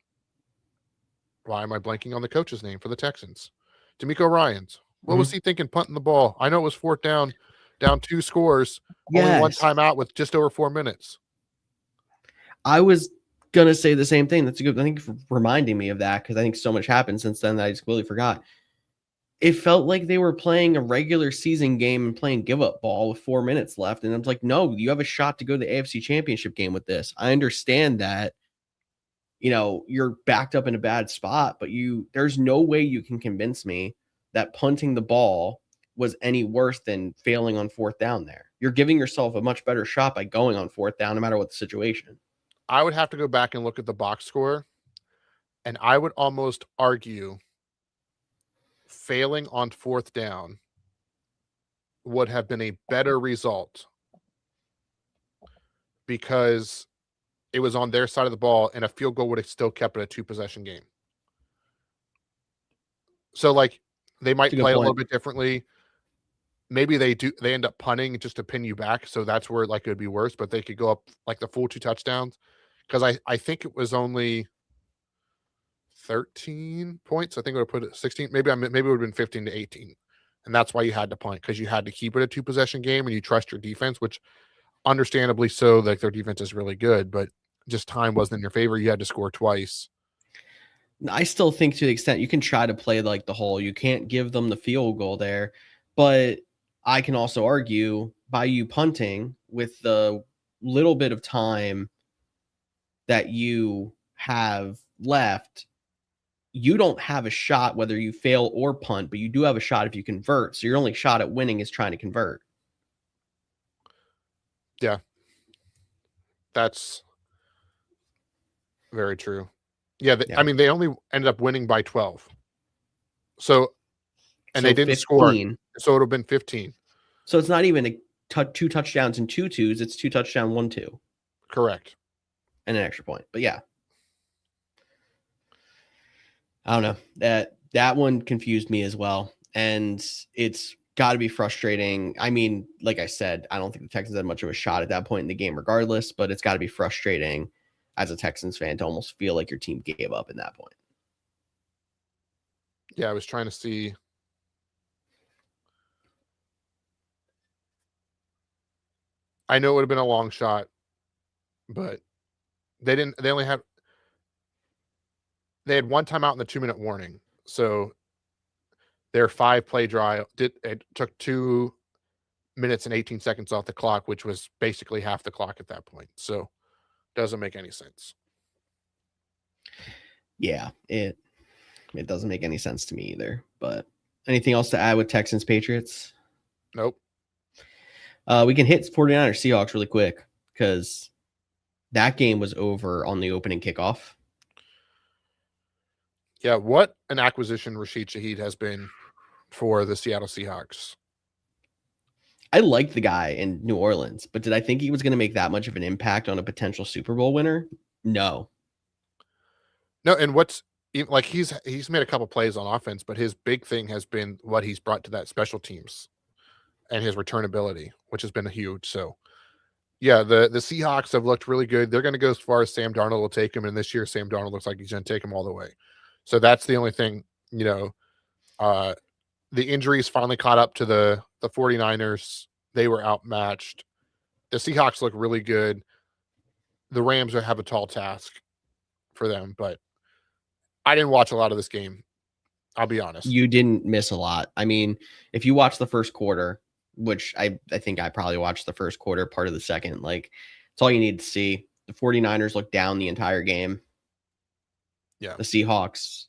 am I blanking on the coach's name for the Texans? D'Amico Ryans. What was he thinking punting the ball? I know it was 4th down 2 scores, only 1 timeout with just over 4 minutes. I was going to say the same thing. That's a good, I think, for reminding me of that, because I think so much happened since then that I just completely forgot. it felt like they were playing a regular season game and playing give up ball with 4 minutes left. And I was like, no, you have a shot to go to the AFC Championship game with this. I understand that, you're backed up in a bad spot, but there's no way you can convince me that punting the ball was any worse than failing on fourth down there. You're giving yourself a much better shot by going on fourth down, no matter what the situation. I would have to go back and look at the box score, and I would almost argue failing on fourth down would have been a better result because it was on their side of the ball, and a field goal would have still kept it a 2-possession game. So, like, they might play a little bit differently. Maybe they end up punting just to pin you back, so that's where, like, it would be worse, but they could go up, like, the full 2 touchdowns. Because I think it was only 13 points. I think it would put it 16. Maybe it would have been 15 to 18. And that's why you had to punt, because you had to keep it a 2-possession game and you trust your defense, which understandably so, like, their defense is really good, but just time wasn't in your favor. You had to score twice. I still think to the extent you can try to play like the whole, you can't give them the field goal there, but I can also argue by you punting with the little bit of time that you have left, you don't have a shot whether you fail or punt, but you do have a shot if you convert. So your only shot at winning is trying to convert. Yeah. That's very true. Yeah, Yeah. I mean, they only ended up winning by 12. So, and So they didn't 15, score, so it would have been 15. So it's not even 2 touchdowns and 2 twos. It's 2 touchdown, 1 2. Correct. And an extra point. But yeah. I don't know. That one confused me as well. And it's got to be frustrating. I mean, like I said, I don't think the Texans had much of a shot at that point in the game regardless, but it's got to be frustrating as a Texans fan to almost feel like your team gave up in that point. Yeah, I was trying to see. I know it would have been a long shot, but they had 1 timeout in the 2-minute warning. So their 5-play drive it took 2 minutes and 18 seconds off the clock, which was basically half the clock at that point. So doesn't make any sense. Yeah, it doesn't make any sense to me either. But anything else to add with Texans Patriots? Nope. We can hit 49ers Seahawks really quick because that game was over on the opening kickoff. Yeah, what an acquisition Rashid Shaheed has been for the Seattle Seahawks. I liked the guy in New Orleans, but did I think he was going to make that much of an impact on a potential Super Bowl winner? No. No, and like he's made a couple plays on offense, but his big thing has been what he's brought to that special teams and his return ability, which has been huge. So, yeah, the Seahawks have looked really good. They're going to go as far as Sam Darnold will take him, and this year Sam Darnold looks like he's going to take him all the way. So that's the only thing, the injuries finally caught up to the 49ers. They were outmatched. The Seahawks look really good. The Rams have a tall task for them, but I didn't watch a lot of this game. I'll be honest. You didn't miss a lot. I mean, if you watch the first quarter, which I think I probably watched the first quarter, part of the second, like it's all you need to see. The 49ers looked down the entire game. Yeah. The Seahawks,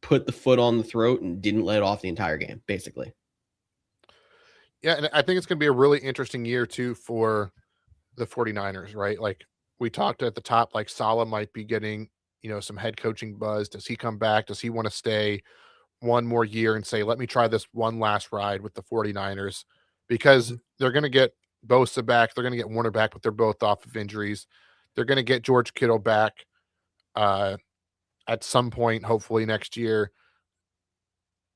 put the foot on the throat and didn't let it off the entire game, basically. Yeah, and I think it's going to be a really interesting year, too, for the 49ers, right? Like, we talked at the top, like, Saleh might be getting, some head coaching buzz. Does he come back? Does he want to stay one more year and say, let me try this one last ride with the 49ers? Because they're going to get Bosa back. They're going to get Warner back, but they're both off of injuries. They're going to get George Kittle back at some point, hopefully next year.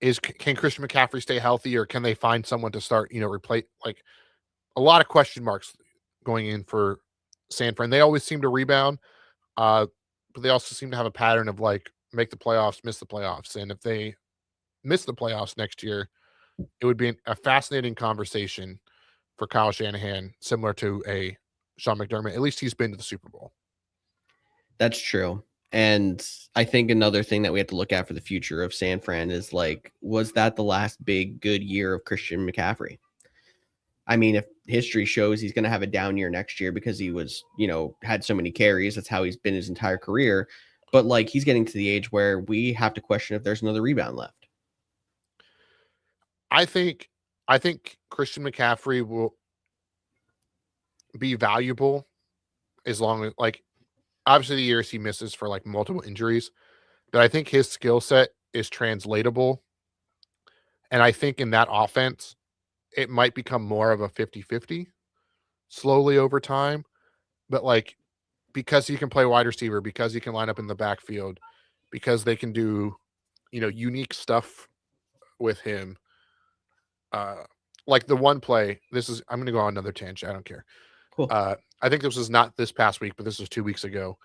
Can Christian McCaffrey stay healthy, or can they find someone to start, replace? Like, a lot of question marks going in for San Fran. They always seem to rebound, but they also seem to have a pattern of, like, make the playoffs, miss the playoffs. And if they miss the playoffs next year, it would be a fascinating conversation for Kyle Shanahan, similar to a Sean McDermott. At least he's been to the Super Bowl. That's true. And I think another thing that we have to look at for the future of San Fran is like, was that the last big good year of Christian McCaffrey? I mean, if history shows he's going to have a down year next year because he was, had so many carries, that's how he's been his entire career. But like, he's getting to the age where we have to question if there's another rebound left. I think Christian McCaffrey will be valuable as long as, like, obviously the years he misses for like multiple injuries, but I think his skill set is translatable. And I think in that offense, it might become more of a 50-50 slowly over time. But like, because he can play wide receiver, because he can line up in the backfield, because they can do, unique stuff with him. Like the one play, I'm going to go on another tangent. I don't care. Cool. I think this was not this past week, but this was 2 weeks ago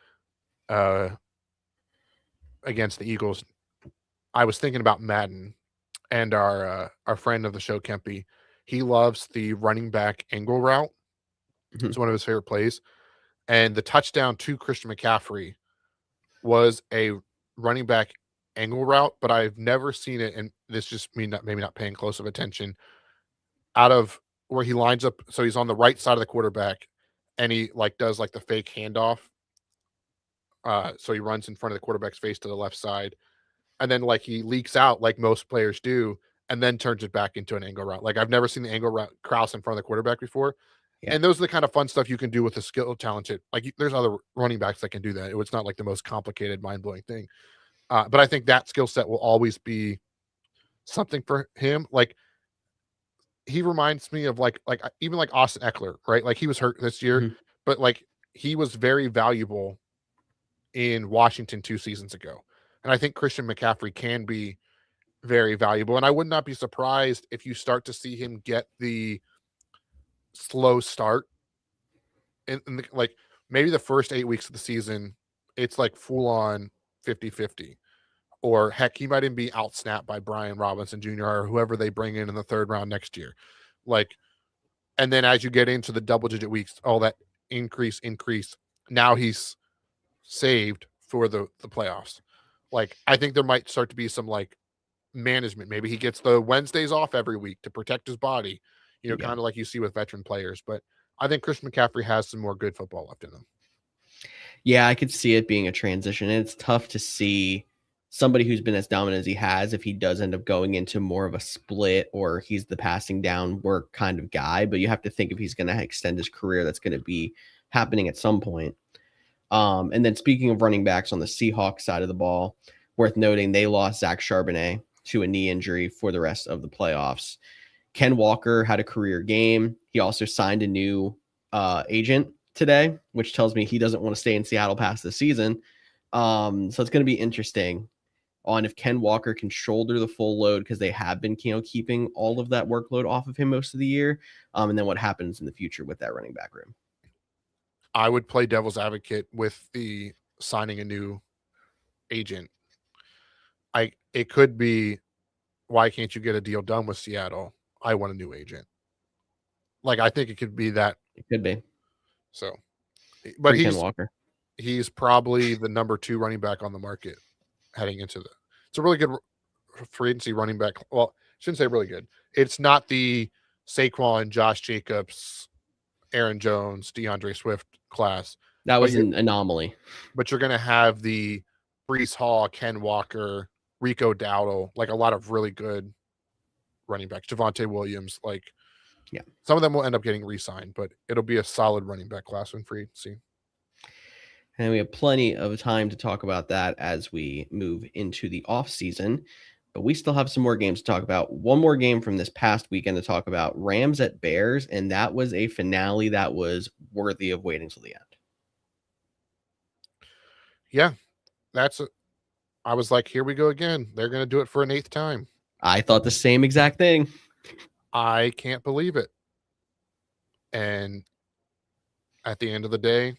against the Eagles. I was thinking about Madden, and our friend of the show, Kempy, he loves the running back angle route. Mhm. It's one of his favorite plays. And the touchdown to Christian McCaffrey was a running back angle route, but I've never seen it, and this just me maybe not paying close of attention, out of where he lines up. So he's on the right side of the quarterback, and he like does like the fake handoff. So he runs in front of the quarterback's face to the left side, and then like he leaks out like most players do, and then turns it back into an angle route. Like I've never seen the angle route cross in front of the quarterback before. Yeah. And those are the kind of fun stuff you can do with a skill talented. Like there's other running backs that can do that. It's not like the most complicated, mind blowing thing. But I think that skill set will always be something for him. Like he reminds me of like even like Austin Eckler, right? Like he was hurt this year, Mhm. but like he was very valuable in Washington 2 seasons ago. And I think Christian McCaffrey can be very valuable. And I would not be surprised if you start to see him get the slow start in like maybe the first 8 weeks of the season, it's like full on 50-50. Or heck, he might even be outsnapped by Brian Robinson Jr. or whoever they bring in the third round next year. Like, and then as you get into the double digit weeks, all that increase. Now he's saved for the playoffs. Like, I think there might start to be some like management. Maybe he gets the Wednesdays off every week to protect his body, Yeah. kind of like you see with veteran players. But I think Christian McCaffrey has some more good football left in him. Yeah, I could see it being a transition. And it's tough to see somebody who's been as dominant as he has if he does end up going into more of a split or he's the passing down work kind of guy. But you have to think if he's going to extend his career, that's going to be happening at some point. And then speaking of running backs on the Seahawks side of the ball, worth noting they lost Zach Charbonnet to a knee injury for the rest of the playoffs. Ken Walker had a career game. He also signed a new agent today, which tells me he doesn't want to stay in Seattle past the season. So it's going to be interesting on if Ken Walker can shoulder the full load because they have been, keeping all of that workload off of him most of the year. And then what happens in the future with that running back room. I would play devil's advocate with the signing a new agent. It could be, why can't you get a deal done with Seattle? I want a new agent. Like I think it could be that. It could be. So, but Ken Walker. He's probably the number 2 running back on the market heading into the. It's a really good free agency running back. Well, I shouldn't say really good. It's not the Saquon, Josh Jacobs, Aaron Jones, DeAndre Swift class. That was an anomaly. But you're going to have the Breece Hall, Ken Walker, Rico Dowdle, like a lot of really good running backs. Javonte Williams, like, yeah, some of them will end up getting re-signed, but it'll be a solid running back class in free agency. And we have plenty of time to talk about that as we move into the off season. But we still have some more games to talk about. One more game from this past weekend to talk about, Rams at Bears, and that was a finale that was worthy of waiting till the end. Yeah, I was like, here we go again. They're going to do it for an 8th time. I thought the same exact thing. I can't believe it. And at the end of the day,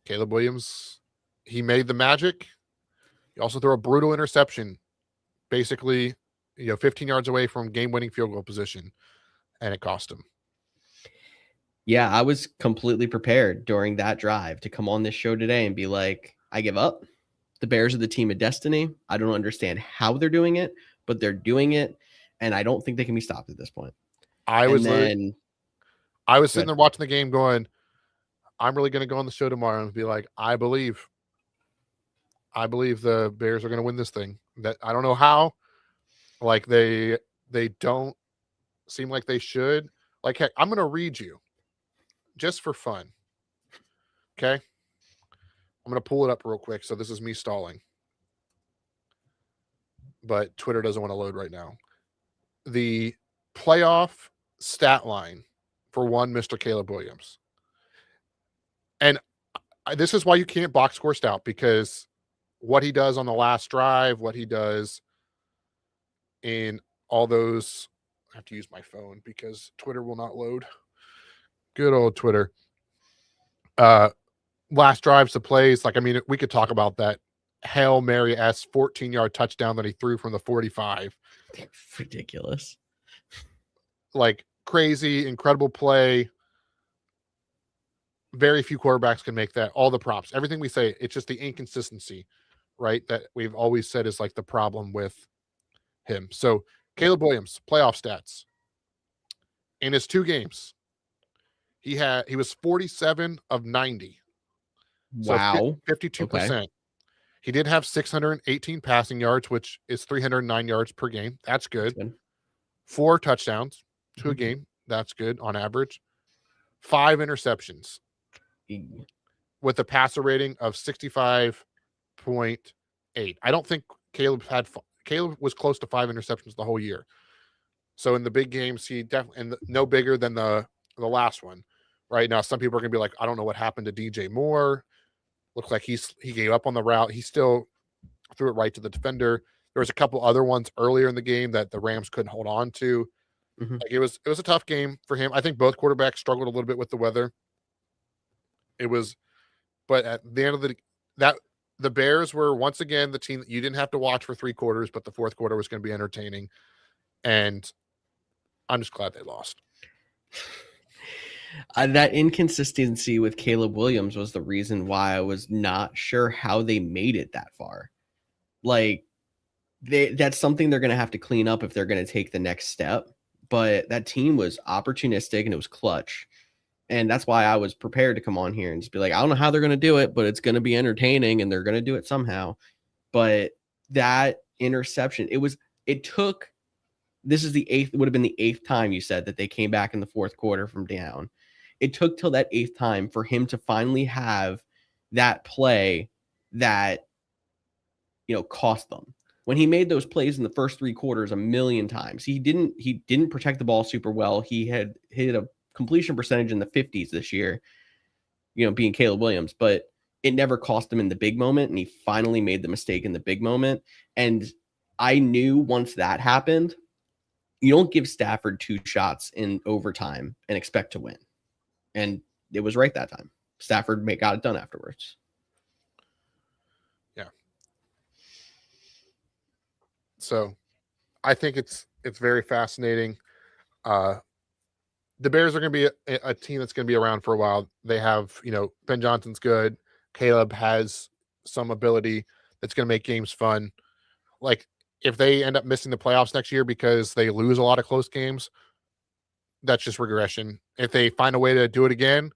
Caleb Williams, he made the magic. He also threw a brutal interception, basically, 15 yards away from game-winning field goal position, and it cost him. Yeah, I was completely prepared during that drive to come on this show today and be like, I give up. The Bears are the team of destiny. I don't understand how they're doing it, but they're doing it, and I don't think they can be stopped at this point. I And was then sitting there watching the game going, I'm really going to go on the show tomorrow and be like, I believe the Bears are going to win this thing. That I don't know how. Like they don't seem like they should. Like, heck, I'm going to read you just for fun. Okay? I'm going to pull it up real quick. So this is me stalling. But Twitter doesn't want to load right now. The playoff stat line for one Mr. Caleb Williams. And this is why you can't box score stout, because what he does on the last drive, what he does in all those, I have to use my phone because Twitter will not load. Good old Twitter. Last drives, the plays, like, I mean, we could talk about that Hail Mary-esque 14-yard touchdown that he threw from the 45. ridiculous. Like, crazy, incredible play. Very few quarterbacks can make that. All the props, everything we say, it's just the inconsistency, right? That we've always said is like the problem with him. So Caleb Williams, playoff stats. In his 2 games, he was 47 of 90. So Wow. 52%. Okay. He did have 618 passing yards, which is 309 yards per game. That's good. Good. 4 touchdowns to a game. That's good on average. 5 interceptions with a passer rating of 65.8. I don't think Caleb was close to 5 interceptions the whole year. So in the big games, he definitely, and no bigger than the last one. Right now, some people are going to be like, I don't know what happened to DJ Moore. Looks like he gave up on the route. He still threw it right to the defender. There was a couple other ones earlier in the game that the Rams couldn't hold on to. Like it was a tough game for him. I think both quarterbacks struggled a little bit with the weather. But at the end of the Bears were once again the team that you didn't have to watch for 3 quarters, but the fourth quarter was going to be entertaining. And I'm just glad they lost. That inconsistency with Caleb Williams was the reason why I was not sure how they made it that far. Like, that's something they're going to have to clean up if they're going to take the next step. But that team was opportunistic and it was clutch. And that's why I was prepared to come on here and just be like, I don't know how they're going to do it, but it's going to be entertaining and they're going to do it somehow. But that interception, this is the 8th, it would have been the 8th time you said that they came back in the fourth quarter from down. It took till that 8th time for him to finally have that play that, cost them. When he made those plays in the first 3 quarters a million times, he didn't protect the ball super well. He had hit a completion percentage in the 50s this year, being Caleb Williams, but it never cost him in the big moment. And he finally made the mistake in the big moment. And I knew once that happened, you don't give Stafford 2 shots in overtime and expect to win. And it was right that time. Stafford got it done afterwards. Yeah. So I think it's very fascinating. The Bears are going to be a team that's going to be around for a while. They have, Ben Johnson's good. Caleb has some ability that's going to make games fun. Like, if they end up missing the playoffs next year because they lose a lot of close games, that's just regression. If they find a way to do it again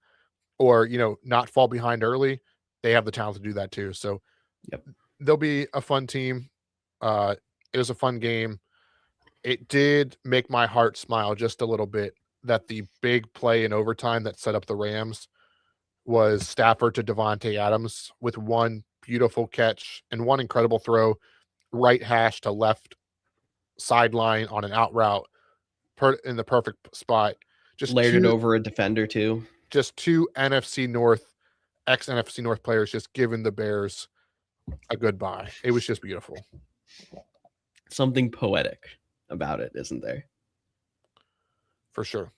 or, not fall behind early, they have the talent to do that too. So they'll be a fun team. It was a fun game. It did make my heart smile just a little bit that the big play in overtime that set up the Rams was Stafford to Devontae Adams with one beautiful catch and one incredible throw, right hash to left sideline on an out route in the perfect spot. Just layered it over a defender too. Just 2 NFC North, ex-NFC North players just giving the Bears a goodbye. It was just beautiful. Something poetic about it, isn't there? For sure.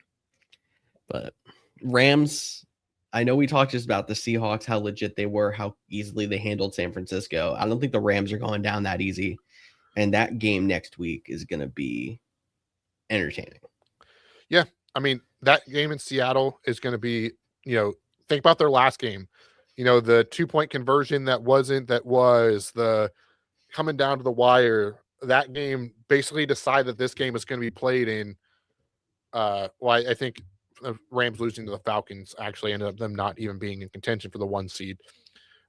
But Rams, I know we talked just about the Seahawks, how legit they were, how easily they handled San Francisco. I don't think the Rams are going down that easy. And that game next week is going to be entertaining. Yeah. I mean, that game in Seattle is going to be, think about their last game. The 2-point conversion that was the coming down to the wire. That game basically decided that this game is going to be played in. I think the Rams losing to the Falcons actually ended up them not even being in contention for the 1 seed.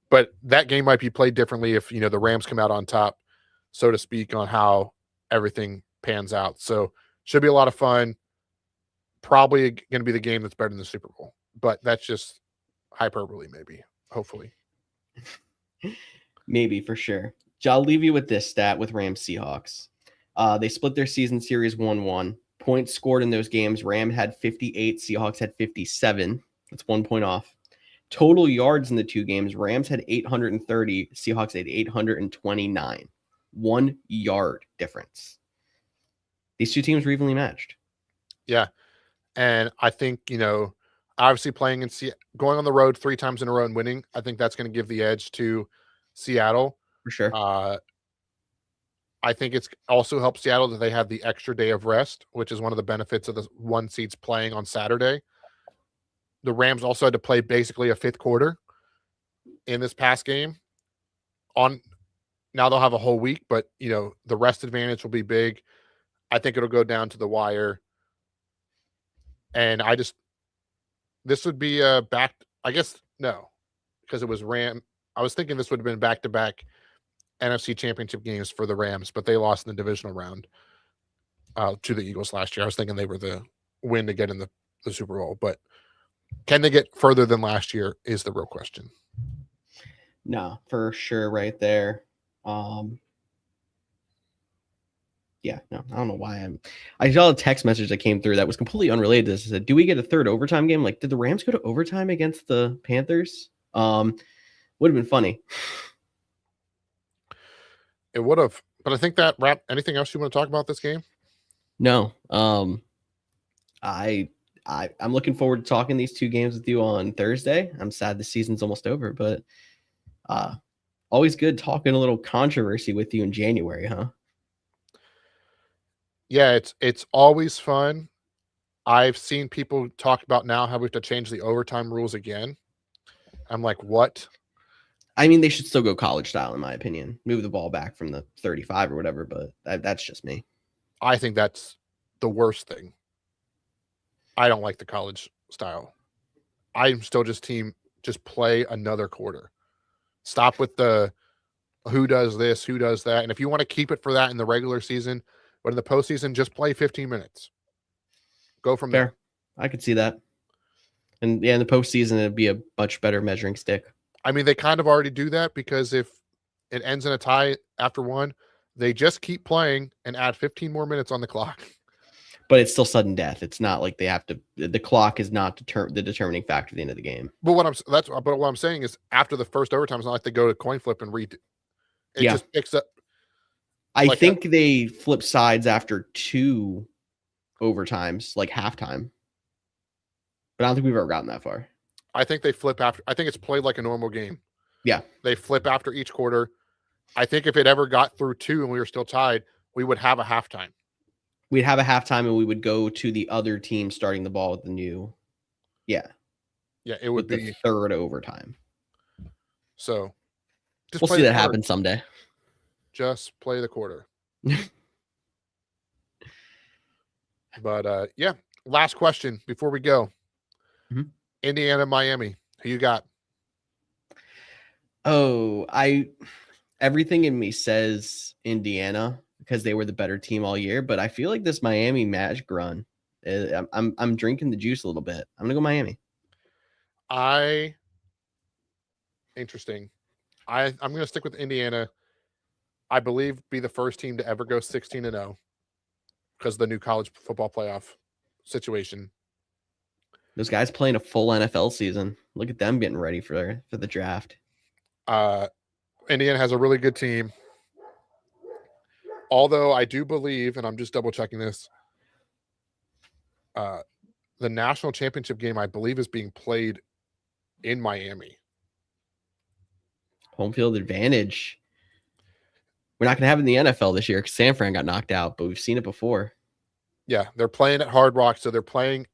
But that game might be played differently if, the Rams come out on top, so to speak, on how everything pans out. So should be a lot of fun. Probably going to be the game that's better than the Super Bowl, but that's just hyperbole, maybe, hopefully. Maybe, for sure. I'll leave you with this stat with Rams Seahawks. They split their season series 1-1. Points scored in those games, Ram had 58, Seahawks had 57. That's 1 point off. Total yards in the two games, Rams had 830, Seahawks had 829. 1 yard difference. These two teams were evenly matched. Yeah. And I think, obviously playing going on the road 3 times in a row and winning, I think that's going to give the edge to Seattle. For sure. I think it's also helped Seattle that they had the extra day of rest, which is one of the benefits of the 1 seeds playing on Saturday. The Rams also had to play basically a 5th quarter in this past game. Now they'll have a whole week, but the rest advantage will be big. I think it'll go down to the wire. And this would be back. I guess no, because it was Ram. I was thinking this would have been back-to-back NFC Championship games for the Rams, but they lost in the divisional round to the Eagles last year. I was thinking they were the win to get in the Super Bowl, but can they get further than last year is the real question. No, for sure, right there. Yeah, no, I don't know why I saw a text message that came through that was completely unrelated to this. It said, do we get a third overtime game? Like, did the Rams go to overtime against the Panthers? Would have been funny. It would have, but I think that anything else you want to talk about this game? No. I'm looking forward to talking these 2 games with you on Thursday. I'm sad the season's almost over, but always good talking a little controversy with you in January, huh? Yeah, it's always fun. I've seen people talk about now how we have to change the overtime rules again. I'm like, what? I mean, they should still go college style, in my opinion. Move the ball back from the 35 or whatever, but that's just me. I think that's the worst thing. I don't like the college style. I'm still just play another quarter. Stop with the who does this, who does that. And if you want to keep it for that in the regular season, but in the postseason, just play 15 minutes. Go from there. I could see that. And yeah, in the postseason, it'd be a much better measuring stick. I mean, they kind of already do that because if it ends in a tie after 1, they just keep playing and add 15 more minutes on the clock. But it's still sudden death. It's not like they have to. The clock is not the determining factor at the end of the game. But what I'm saying is after the first overtime, it's not like they go to coin flip and read. It just picks up. I think they flip sides after 2 overtimes, like halftime. But I don't think we've ever gotten that far. I think they flip after. I think it's played like a normal game. Yeah. They flip after each quarter. I think if it ever got through 2 and we were still tied, we would have a halftime. We'd have a halftime and we would go to the other team starting the ball with the new. Yeah. Yeah, it would be the 3rd overtime. So we'll see that happen someday. Just play the quarter. But yeah, last question before we go. Mm-hmm. Indiana, Miami. Who you got? Oh, everything in me says Indiana because they were the better team all year, but I feel like this Miami Magic run, I'm drinking the juice a little bit. I'm gonna go Miami. Interesting. I'm gonna stick with Indiana. I believe be the first team to ever go 16-0 because of the new college football playoff situation. Those guys playing a full NFL season. Look at them getting ready for the draft. Indiana has a really good team. Although I do believe, and I'm just double checking this, the national championship game, I believe, is being played in Miami. Home field advantage. We're not going to have it in the NFL this year because San Fran got knocked out, but we've seen it before. Yeah, they're playing at Hard Rock, so they're playing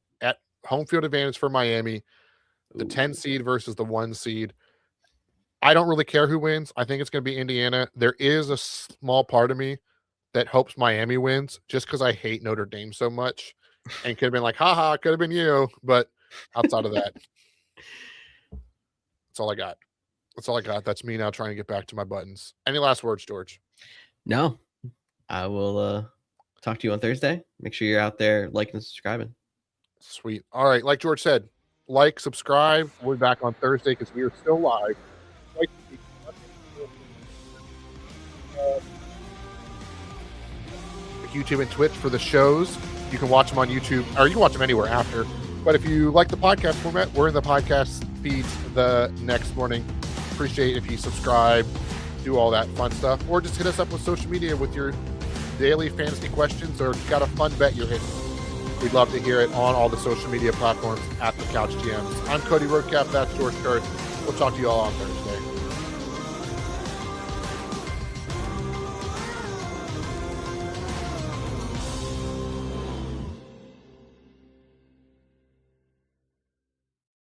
home field advantage for Miami. The 10 seed versus the 1 seed. I don't really care who wins. I think it's going to be Indiana. There is a small part of me that hopes Miami wins just because I hate Notre Dame so much and could have been like, haha, it could have been you. But outside of that, that's all I got. That's all I got. That's me now trying to get back to my buttons. Any last words, George? No. I will talk to you on Thursday. Make sure you're out there liking and subscribing. Sweet. All right. Like George said, like, subscribe. We'll be back on Thursday because we are still live. YouTube and Twitch for the shows. You can watch them on YouTube, or you can watch them anywhere after. But if you like the podcast format, we're in the podcast feeds the next morning. Appreciate if you subscribe, do all that fun stuff, or just hit us up with social media with your daily fantasy questions, or got a fun bet you're hitting. We'd love to hear it on all the social media platforms at the Couch GMs. I'm Cody Roadcap. That's George Kurtz. We'll talk to you all on Thursday.